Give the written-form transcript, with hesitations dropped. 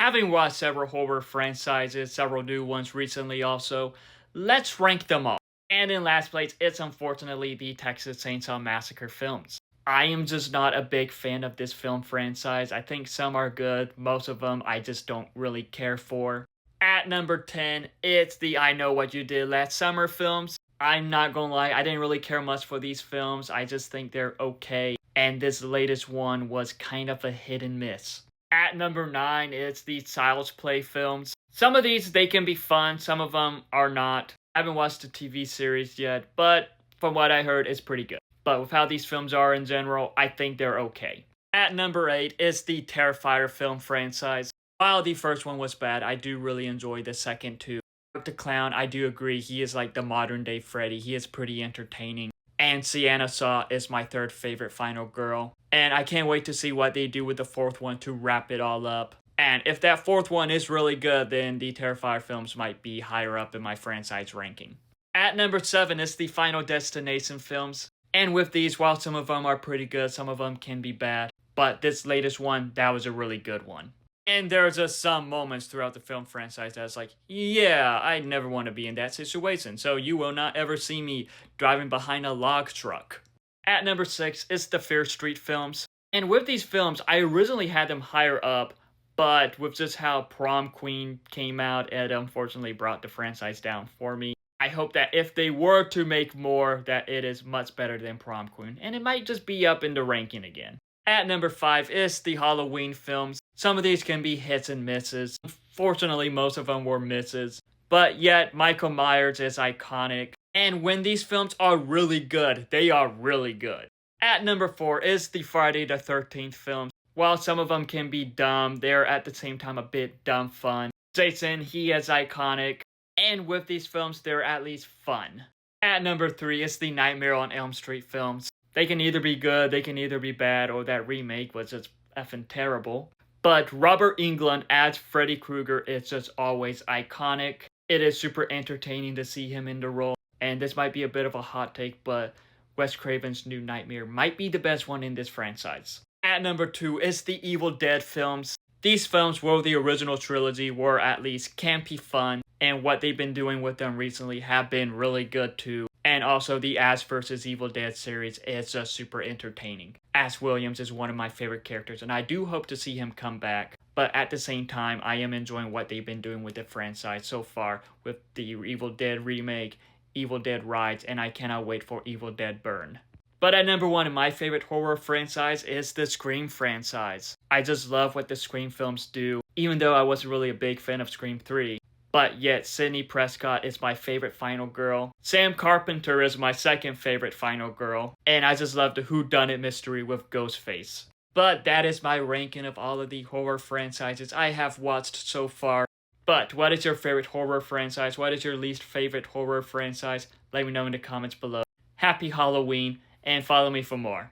Having watched several horror franchises, several new ones recently also, let's rank them all. And in last place, it's unfortunately the Texas Chainsaw Massacre films. I am just not a big fan of this film franchise. I think some are good, most of them I just don't really care for. At number 10, it's the I Know What You Did Last Summer films. I'm not gonna lie, I didn't really care much for these films. I just think they're okay. And this latest one was kind of a hit and miss. At number 9, it's the Child's Play films. Some of these, they can be fun, some of them are not. I haven't watched the TV series yet, but from what I heard, it's pretty good. But with how these films are in general, I think they're okay. At number 8 is the Terrifier film franchise. While the first one was bad, I do really enjoy the second two. The Clown, I do agree, he is like the modern day Freddy. He is pretty entertaining. And Sienna Saw is my third favorite final girl. And I can't wait to see what they do with the fourth one to wrap it all up. And if that fourth one is really good, then the Terrifier films might be higher up in my franchise ranking. At number 7 is the Final Destination films. And with these, while some of them are pretty good, some of them can be bad. But this latest one, that was a really good one. And there are just some moments throughout the film franchise that's like, yeah, I never want to be in that situation, so you will not ever see me driving behind a log truck. At number 6 is the Fear Street films. And with these films, I originally had them higher up, but with just how Prom Queen came out, it unfortunately brought the franchise down for me. I hope that if they were to make more, that it is much better than Prom Queen, and it might just be up in the ranking again. At number 5 is the Halloween films. Some of these can be hits and misses. Unfortunately, most of them were misses. But yet, Michael Myers is iconic. And when these films are really good, they are really good. At number 4 is the Friday the 13th films. While some of them can be dumb, they're at the same time a bit dumb fun. Jason, he is iconic. And with these films, they're at least fun. At number 3 is the Nightmare on Elm Street films. They can either be good, they can either be bad, or that remake was just effing terrible. But Robert Englund as Freddy Krueger is just always iconic. It is super entertaining to see him in the role. And this might be a bit of a hot take, but Wes Craven's New Nightmare might be the best one in this franchise. At number 2 is the Evil Dead films. These films were the original trilogy, were at least campy fun, and what they've been doing with them recently have been really good too. And also the Ash vs. Evil Dead series is just super entertaining. Ash Williams is one of my favorite characters, and I do hope to see him come back. But at the same time, I am enjoying what they've been doing with the franchise so far with the Evil Dead remake, Evil Dead Rise, and I cannot wait for Evil Dead Burn. But at number 1 in my favorite horror franchise is the Scream franchise. I just love what the Scream films do, even though I wasn't really a big fan of Scream 3. But yet, Sidney Prescott is my favorite final girl. Sam Carpenter is my second favorite final girl. And I just love the whodunit mystery with Ghostface. But that is my ranking of all of the horror franchises I have watched so far. But what is your favorite horror franchise? What is your least favorite horror franchise? Let me know in the comments below. Happy Halloween, and follow me for more.